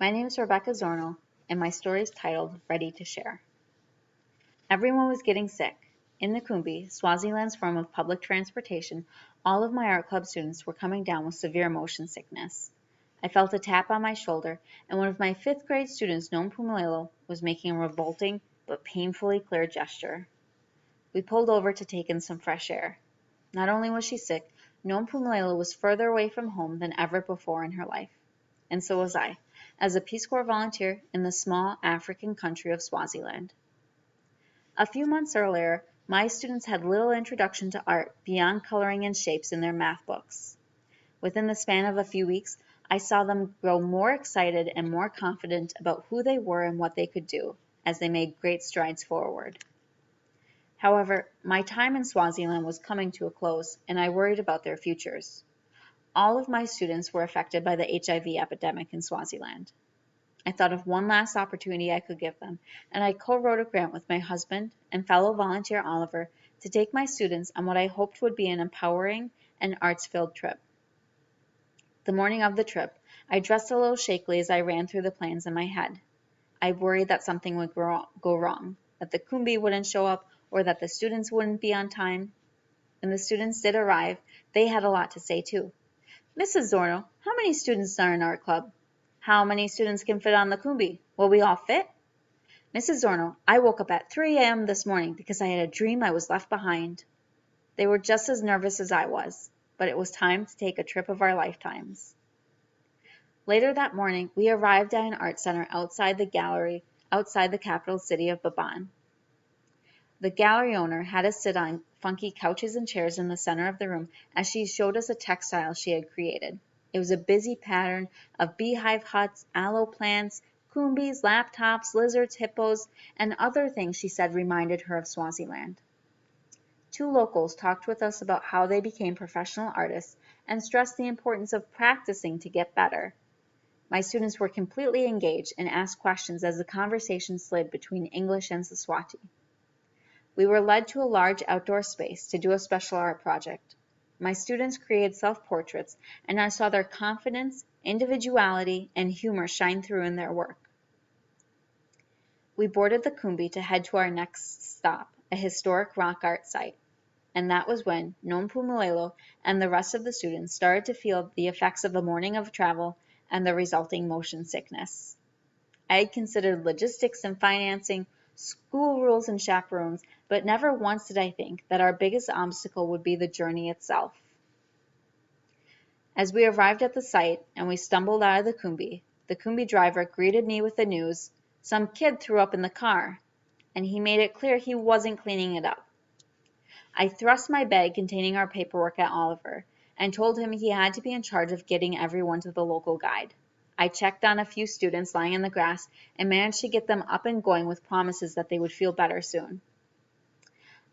My name is Rebecca Zornow, and my story is titled Ready to Share. Everyone was getting sick. In the Kumbi, Swaziland's form of public transportation, all of my art club students were coming down with severe motion sickness. I felt a tap on my shoulder, and one of my fifth grade students, Nompumelelo, was making a revolting but painfully clear gesture. We pulled over to take in some fresh air. Not only was she sick, Nompumelelo was further away from home than ever before in her life. And so was I, as a Peace Corps volunteer in the small African country of Swaziland. A few months earlier, my students had little introduction to art beyond coloring in shapes in their math books. Within the span of a few weeks, I saw them grow more excited and more confident about who they were and what they could do, as they made great strides forward. However, my time in Swaziland was coming to a close, and I worried about their futures. All of my students were affected by the HIV epidemic in Swaziland. I thought of one last opportunity I could give them, and I co-wrote a grant with my husband and fellow volunteer Oliver to take my students on what I hoped would be an empowering and arts-filled trip. The morning of the trip, I dressed a little shakily as I ran through the plans in my head. I worried that something would go wrong, that the Kumbi wouldn't show up, or that the students wouldn't be on time. When the students did arrive, they had a lot to say too. Mrs. Zornow, how many students are in art club? How many students can fit on the Kumbi? Will we all fit? Mrs. Zornow, I woke up at 3 a.m. this morning because I had a dream I was left behind. They were just as nervous as I was, but it was time to take a trip of our lifetimes. Later that morning, we arrived at an art center outside the capital city of Baban. The gallery owner had us sit on funky couches and chairs in the center of the room as she showed us a textile she had created. It was a busy pattern of beehive huts, aloe plants, kumbis, laptops, lizards, hippos, and other things she said reminded her of Swaziland. Two locals talked with us about how they became professional artists and stressed the importance of practicing to get better. My students were completely engaged and asked questions as the conversation slid between English and Siswati. We were led to a large outdoor space to do a special art project. My students created self-portraits, and I saw their confidence, individuality, and humor shine through in their work. We boarded the Kumbi to head to our next stop, a historic rock art site. And that was when Nompumelelo and the rest of the students started to feel the effects of a morning of travel and the resulting motion sickness. I had considered logistics and financing, school rules and chaperones, but never once did I think that our biggest obstacle would be the journey itself. As we arrived at the site and we stumbled out of the Kumbi driver greeted me with the news, some kid threw up in the car, and he made it clear he wasn't cleaning it up. I thrust my bag containing our paperwork at Oliver and told him he had to be in charge of getting everyone to the local guide. I checked on a few students lying in the grass and managed to get them up and going with promises that they would feel better soon.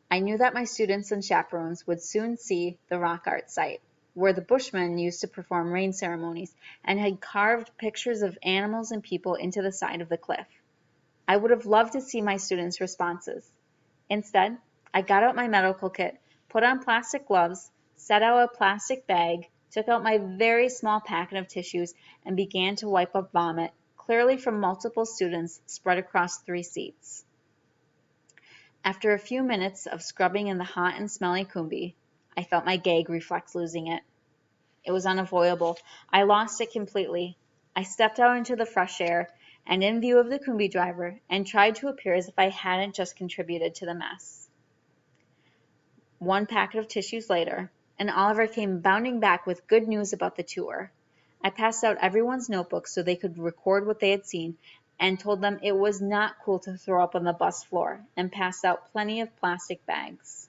I knew that my students and chaperones would soon see the rock art site, where the Bushmen used to perform rain ceremonies and had carved pictures of animals and people into the side of the cliff. I would have loved to see my students' responses. Instead, I got out my medical kit, put on plastic gloves, set out a plastic bag, took out my very small packet of tissues, and began to wipe up vomit, clearly from multiple students spread across 3 seats. After a few minutes of scrubbing in the hot and smelly Kumbi, I felt my gag reflex losing it. It was unavoidable. I lost it completely. I stepped out into the fresh air and in view of the Kumbi driver and tried to appear as if I hadn't just contributed to the mess. One packet of tissues later, and Oliver came bounding back with good news about the tour. I passed out everyone's notebooks so they could record what they had seen and told them it was not cool to throw up on the bus floor and passed out plenty of plastic bags.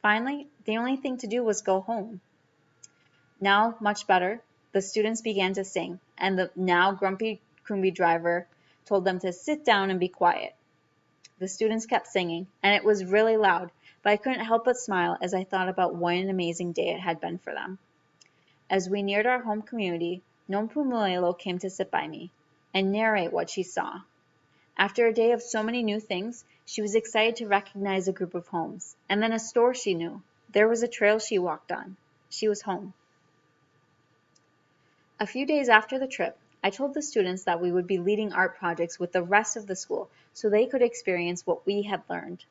Finally, the only thing to do was go home. Now, much better, the students began to sing, and the now grumpy Kumbi driver told them to sit down and be quiet. The students kept singing, and it was really loud, but I couldn't help but smile as I thought about what an amazing day it had been for them. As we neared our home community, Nompumelelo came to sit by me and narrate what she saw. After a day of so many new things, she was excited to recognize a group of homes, and then a store she knew. There was a trail she walked on. She was home. A few days after the trip, I told the students that we would be leading art projects with the rest of the school so they could experience what we had learned.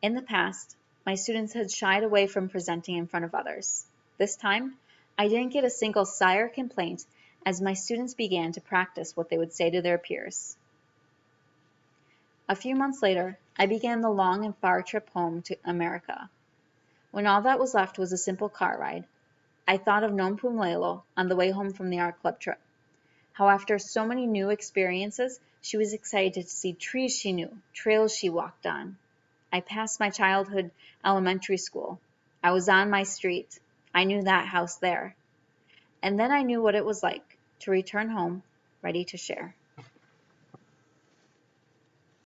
In the past, my students had shied away from presenting in front of others. This time, I didn't get a single sigh or complaint as my students began to practice what they would say to their peers. A few months later, I began the long and far trip home to America. When all that was left was a simple car ride, I thought of Nompumelelo on the way home from the art club trip. How after so many new experiences, she was excited to see trees she knew, trails she walked on. I passed my childhood elementary school. I was on my street. I knew that house there. And then I knew what it was like to return home ready to share.